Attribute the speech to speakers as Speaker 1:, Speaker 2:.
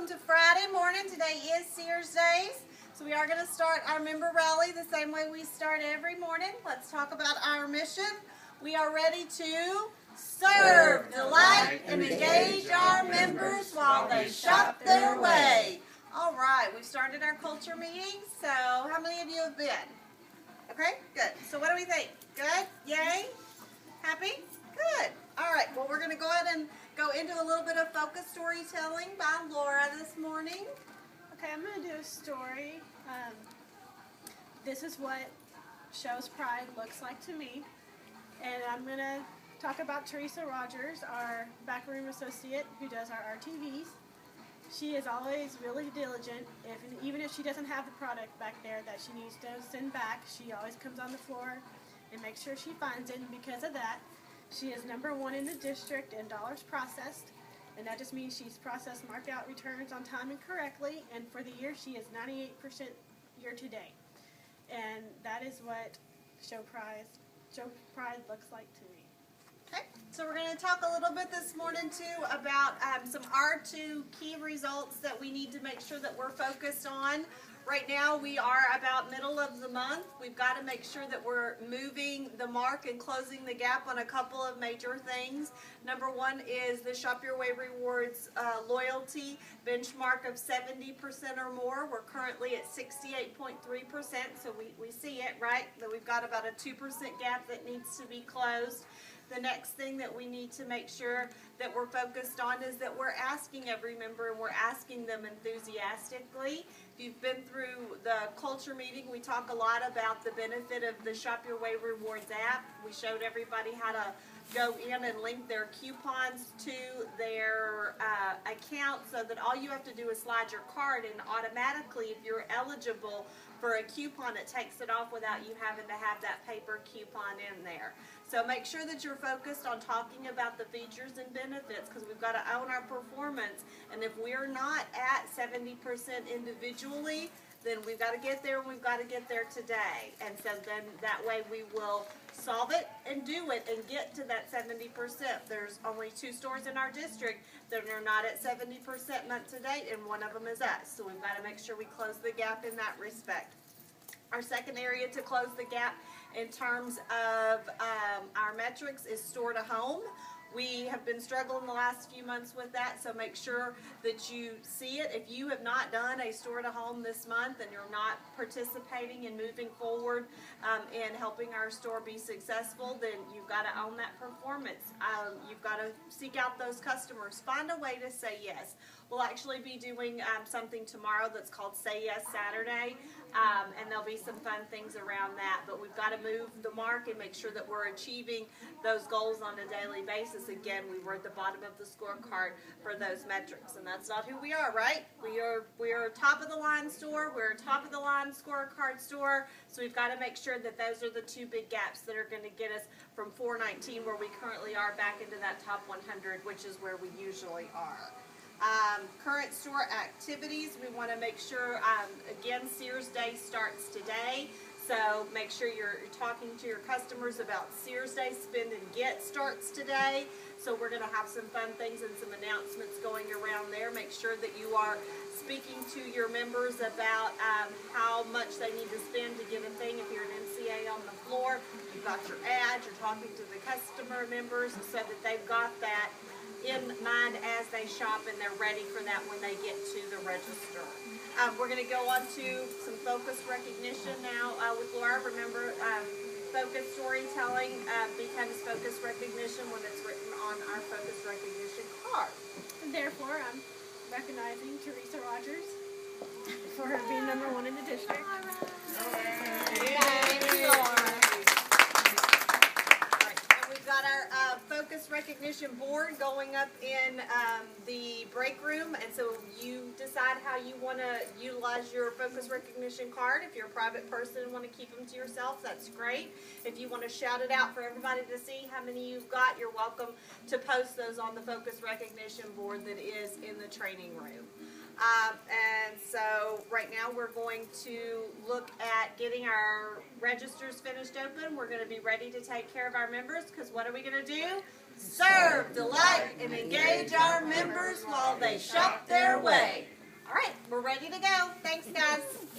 Speaker 1: welcome to Friday morning. Today is Sears Days. So we are going to start our member rally the same way we start every morning. Let's talk about our mission. We are ready to serve, delight, and engage our members while they shop their way. All right, we've started our culture meeting. So how many of you have been? Okay, good. So what do we think? Good? Yay? Happy? Good. All right, well, we're going to go ahead and go into a little bit of focus storytelling by Laura this morning.
Speaker 2: Okay, I'm going to do a story. This is what Shows Pride looks like to me. And I'm going to talk about Teresa Rogers, our backroom associate who does our RTVs. She is always really diligent. Even if she doesn't have the product back there that she needs to send back, she always comes on the floor and makes sure she finds it. And because of that, she is #1 in the district in dollars processed. And that just means she's processed marked out returns on time and correctly. And for the year, she is 98% year to date. And that is what Show Pride looks like to me.
Speaker 1: Okay, so we're going to talk a little bit this morning too about some R2 key results that we need to make sure that we're focused on. Right now we are about middle of the month. We've got to make sure that we're moving the mark and closing the gap on a couple of major things. Number one is the Shop Your Way Rewards loyalty benchmark of 70% or more. We're currently at 68.3%, so we see it, right? That we've got about a 2% gap that needs to be closed. The next thing that we need to make sure that we're focused on is that we're asking every member, and we're asking them enthusiastically. If you've been through the culture meeting, we talk a lot about the benefit of the Shop Your Way Rewards app. We showed everybody how to go in and link their coupons to their account so that all you have to do is slide your card, and automatically, if you're eligible for a coupon, it takes it off without you having to have that paper coupon in there. So make sure that you're focused on talking about the features and benefits, because we've got to own our performance. And if we're not at 70% individually, then we've got to get there, and we've got to get there today. And so then that way we will solve it and do it and get to that 70%. There's only 2 stores in our district that are not at 70% month to date, and one of them is us. So we've got to make sure we close the gap in that respect. Our second area to close the gap in terms of our metrics is store to home. We have been struggling the last few months with that, so make sure that you see it. If you have not done a store to home this month and you're not participating and moving forward in helping our store be successful, then you've got to own that performance. You've got to seek out those customers. Find a way to say yes. We'll actually be doing something tomorrow that's called Say Yes Saturday, and there'll be some fun things around that. But we've got to move the mark and make sure that we're achieving those goals on a daily basis. Again, we were at the bottom of the scorecard for those metrics, and that's not who we are, right? We are a top of the line store. We're a top of the line scorecard store. So we've got to make sure that those are the 2 big gaps that are going to get us from 419, where we currently are, back into that top 100, which is where we usually are. Current store activities, we want to make sure, again, Sears Day starts today, so make sure you're talking to your customers about Sears Day. Spend and Get starts today, so we're going to have some fun things and some announcements going around there. Make sure that you are speaking to your members about how much they need to spend to get a thing. If you're an NCA on the floor, you've got your ads, you're talking to the customer members so that they've got that in mind as they shop, and they're ready for that when they get to the register. We're going to go on to some focus recognition now with Laura. Remember, focus storytelling becomes focus recognition when it's written on our focus recognition card.
Speaker 2: And therefore, I'm recognizing Teresa Rogers for her being #1 in the district.
Speaker 1: Yay, Laura. We've got our focus recognition board going up in the break room, and so you decide how you want to utilize your focus recognition card. If you're a private person and want to keep them to yourself, that's great. If you want to shout it out for everybody to see how many you've got, you're welcome to post those on the focus recognition board that is in the training room. And so right now we're going to look at getting our registers finished open. We're going to be ready to take care of our members, because what are we going to do? Serve, delight, and engage our members while they shop their way. ready to go. Thanks, guys.